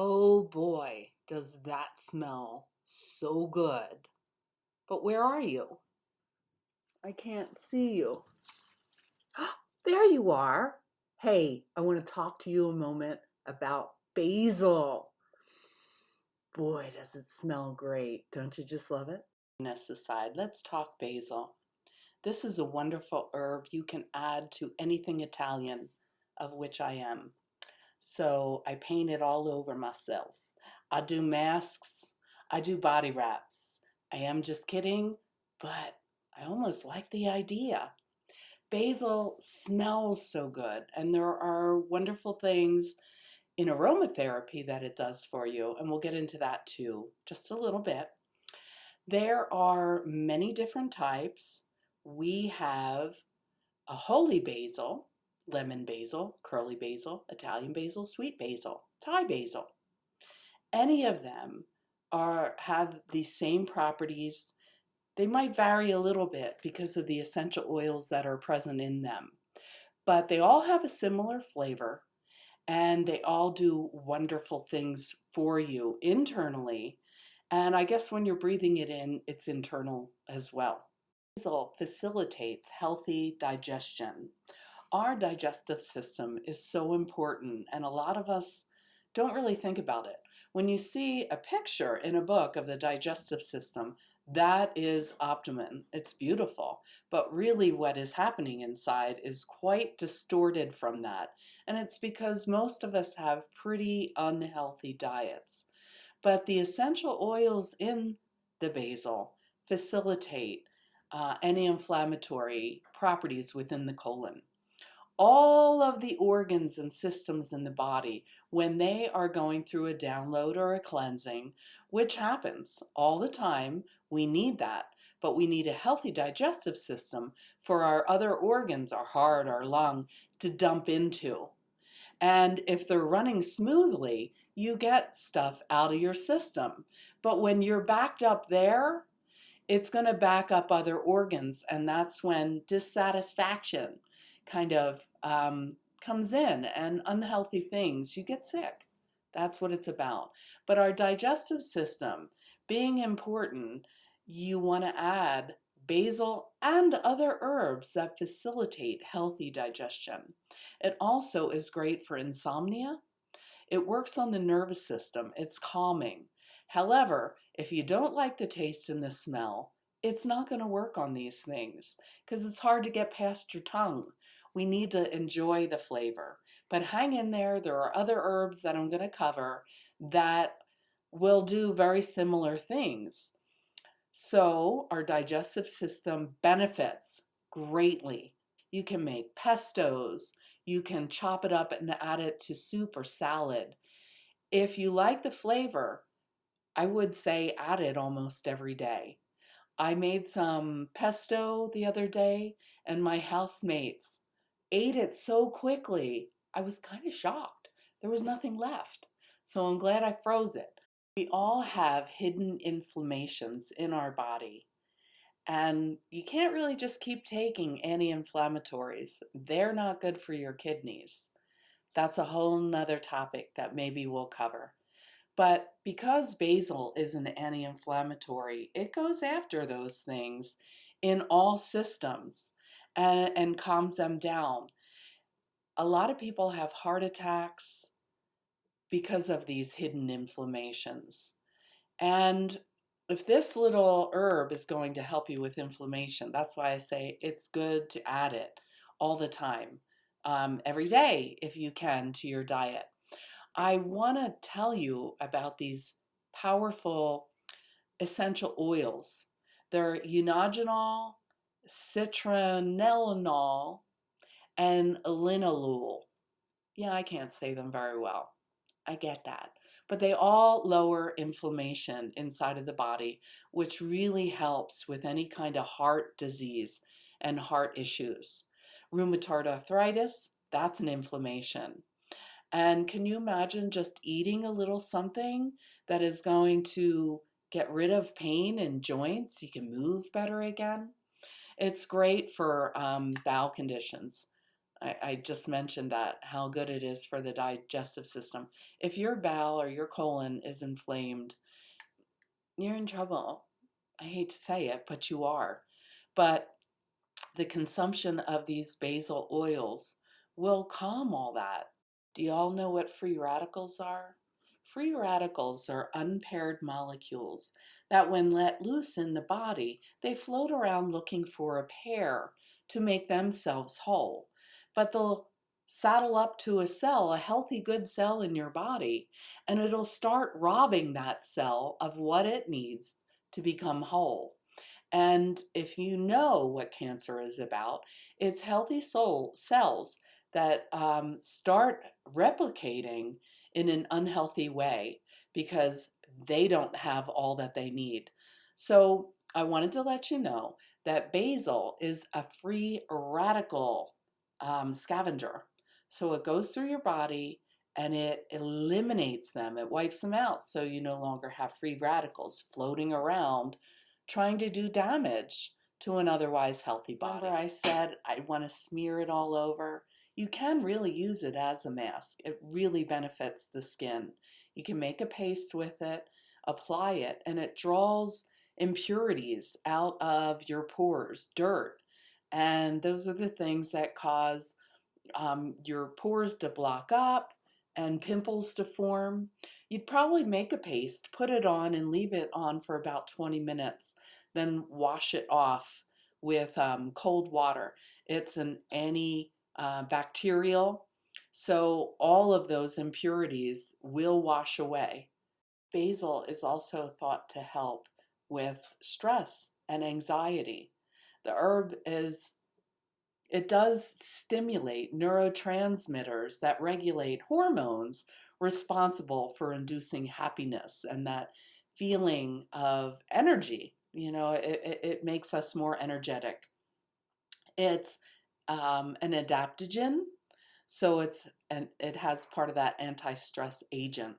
Oh boy, does that smell so good. But where are you? I can't see you. There you are. Hey, I want to talk to you a moment about basil. Boy, does it smell great. Don't you just love it? Aside, let's talk basil. This is a wonderful herb you can add to anything Italian, of which I am. So I paint it all over myself. I do masks, I do body wraps. I am just kidding, but I almost like the idea. Basil smells so good, and there are wonderful things in aromatherapy that it does for you, and we'll get into that too, just a little bit. There are many different types. We have a holy basil, lemon basil, curly basil, Italian basil, sweet basil, Thai basil. Any of them have the same properties. They might vary a little bit because of the essential oils that are present in them, but they all have a similar flavor and they all do wonderful things for you internally. And I guess when you're breathing it in, it's internal as well. Basil facilitates healthy digestion. Our digestive system is so important, and a lot of us don't really think about it. When you see a picture in a book of the digestive system, that is optimum. It's beautiful. But really, what is happening inside is quite distorted from that. And it's because most of us have pretty unhealthy diets. But the essential oils in the basil facilitate anti-inflammatory properties within the colon. All of the organs and systems in the body, when they are going through a download or a cleansing, which happens all the time, we need that. But we need a healthy digestive system for our other organs, our heart, our lung, to dump into. And if they're running smoothly, you get stuff out of your system. But when you're backed up there, it's going to back up other organs, and that's when dissatisfaction kind of comes in, and unhealthy things, you get sick. That's what it's about. But our digestive system being important, you want to add basil and other herbs that facilitate healthy digestion. It also is great for insomnia. It works on the nervous system. It's calming. However, if you don't like the taste and the smell, it's not going to work on these things because it's hard to get past your tongue. We need to enjoy the flavor. But hang in there. There are other herbs that I'm going to cover that will do very similar things. So our digestive system benefits greatly. You can make pestos. You can chop it up and add it to soup or salad. If you like the flavor, I would say add it almost every day. I made some pesto the other day, and my housemates ate it so quickly. I was kind of shocked. There was nothing left. So I'm glad I froze it. We all have hidden inflammations in our body. And you can't really just keep taking anti-inflammatories. They're not good for your kidneys. That's a whole nother topic that maybe we'll cover. But because basil is an anti-inflammatory, it goes after those things in all systems and calms them down. A lot of people have heart attacks because of these hidden inflammations. And if this little herb is going to help you with inflammation, that's why I say it's good to add it all the time, every day if you can, to your diet. I want to tell you about these powerful essential oils. They're eunogenol, citronellol, and linalool. Yeah, I can't say them very well. I get that. But they all lower inflammation inside of the body, which really helps with any kind of heart disease and heart issues. Rheumatoid arthritis, that's an inflammation. And can you imagine just eating a little something that is going to get rid of pain in joints? You can move better again. It's great for bowel conditions. I just mentioned that, how good it is for the digestive system. If your bowel or your colon is inflamed, you're in trouble. I hate to say it, but you are. But the consumption of these basal oils will calm all that. Do you all know what free radicals are? Free radicals are unpaired molecules that, when let loose in the body, they float around looking for a pair to make themselves whole. But they'll saddle up to a cell, a healthy, good cell in your body, and it'll start robbing that cell of what it needs to become whole. And if you know what cancer is about, it's healthy cells that start replicating in an unhealthy way because they don't have all that they need. So I wanted to let you know that basil is a free radical scavenger. So it goes through your body and it eliminates them, it wipes them out so you no longer have free radicals floating around trying to do damage to an otherwise healthy body. Remember I said I want to smear it all over? You can really use it as a mask. It really benefits the skin. You can make a paste with it, apply it, and it draws impurities out of your pores, dirt. And those are the things that cause your pores to block up and pimples to form. You'd probably make a paste, put it on, and leave it on for about 20 minutes. Then wash it off with cold water. It's an antibacterial, so all of those impurities will wash away. Basil is also thought to help with stress and anxiety. The herb is It does stimulate neurotransmitters that regulate hormones responsible for inducing happiness and that feeling of energy. It makes us more energetic. It's an adaptogen, so it has part of that anti-stress agent.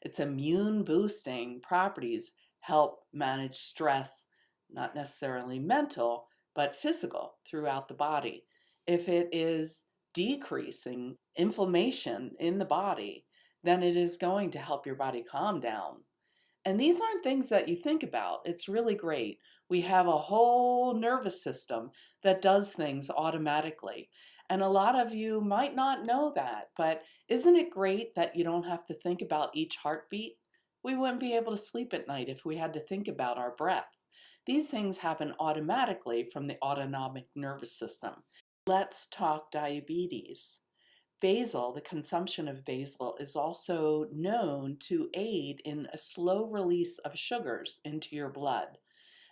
Its immune boosting properties help manage stress, not necessarily mental, but physical throughout the body. If it is decreasing inflammation in the body, then it is going to help your body calm down. And these aren't things that you think about. It's really great. We have a whole nervous system that does things automatically. And a lot of you might not know that, but isn't it great that you don't have to think about each heartbeat? We wouldn't be able to sleep at night if we had to think about our breath. These things happen automatically from the autonomic nervous system. Let's talk diabetes. Basil, the consumption of basil, is also known to aid in a slow release of sugars into your blood.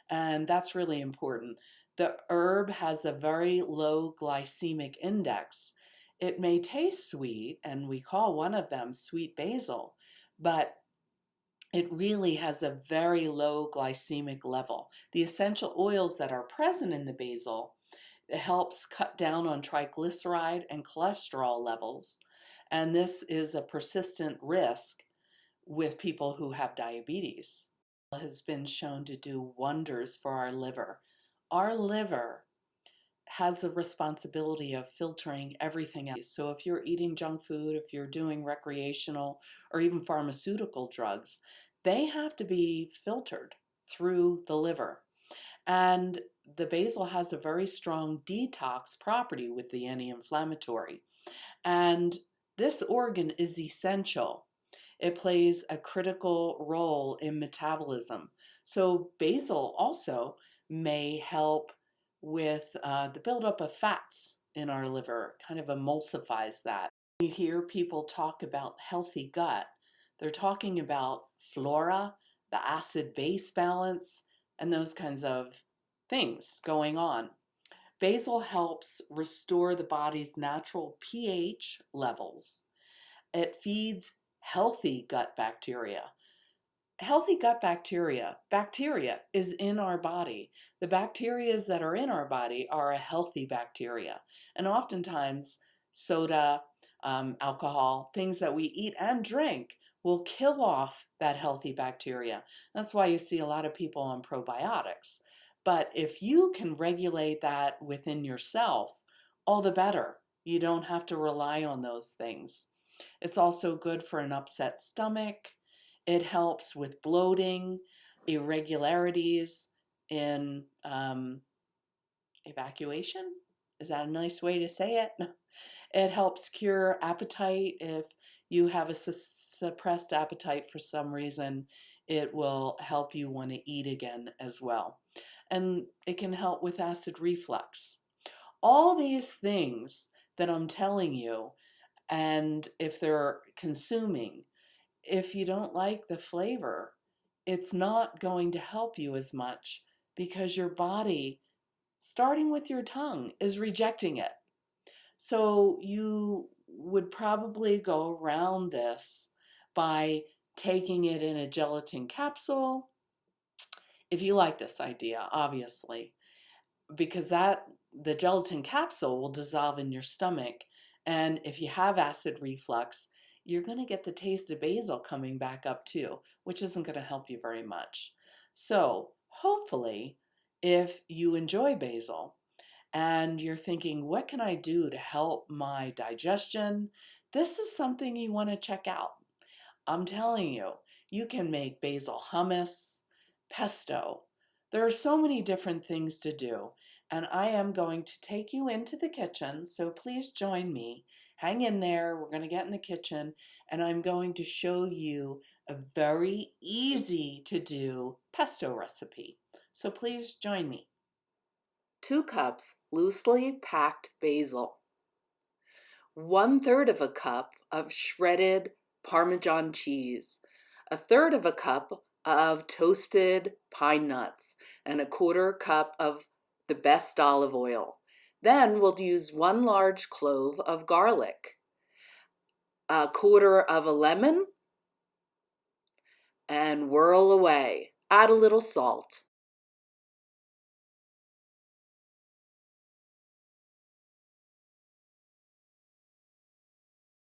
And that's really important. The herb has a very low glycemic index. It may taste sweet, and we call one of them sweet basil, but it really has a very low glycemic level. The essential oils that are present in the basil, it helps cut down on triglyceride and cholesterol levels, and this is a persistent risk with people who have diabetes. It has been shown to do wonders for our liver. Our liver has the responsibility of filtering everything else. So if you're eating junk food, if you're doing recreational or even pharmaceutical drugs, they have to be filtered through the liver. And the basil has a very strong detox property with the anti-inflammatory. And this organ is essential. It plays a critical role in metabolism. So basil also may help with the buildup of fats in our liver, kind of emulsifies that. You hear people talk about healthy gut. They're talking about flora, the acid-base balance, and those kinds of things going on. Basil helps restore the body's natural pH levels. It feeds healthy gut bacteria. Healthy gut bacteria is in our body. The bacteria that are in our body are a healthy bacteria. And oftentimes, soda, alcohol, things that we eat and drink will kill off that healthy bacteria. That's why you see a lot of people on probiotics. But if you can regulate that within yourself, all the better. You don't have to rely on those things. It's also good for an upset stomach. It helps with bloating, irregularities in evacuation. Is that a nice way to say it? It helps cure appetite. If you have a suppressed appetite for some reason, it will help you want to eat again as well. And it can help with acid reflux. All these things that I'm telling you, and if they're consuming, if you don't like the flavor, it's not going to help you as much because your body, starting with your tongue, is rejecting it. So you would probably go around this by taking it in a gelatin capsule, if you like this idea, obviously, because the gelatin capsule will dissolve in your stomach. And if you have acid reflux, you're going to get the taste of basil coming back up too, which isn't going to help you very much. So hopefully, if you enjoy basil, and you're thinking, what can I do to help my digestion? This is something you want to check out. I'm telling you, you can make basil hummus, pesto. There are so many different things to do, and I am going to take you into the kitchen, so please join me. Hang in there, we're going to get in the kitchen, and I'm going to show you a very easy to do pesto recipe. So please join me. 2 cups loosely packed basil, 1/3 of a cup of shredded Parmesan cheese, 1/3 of a cup of toasted pine nuts, and 1/4 cup of the best olive oil. Then we'll use 1 large clove of garlic, 1/4 of a lemon, and whirl away. Add a little salt.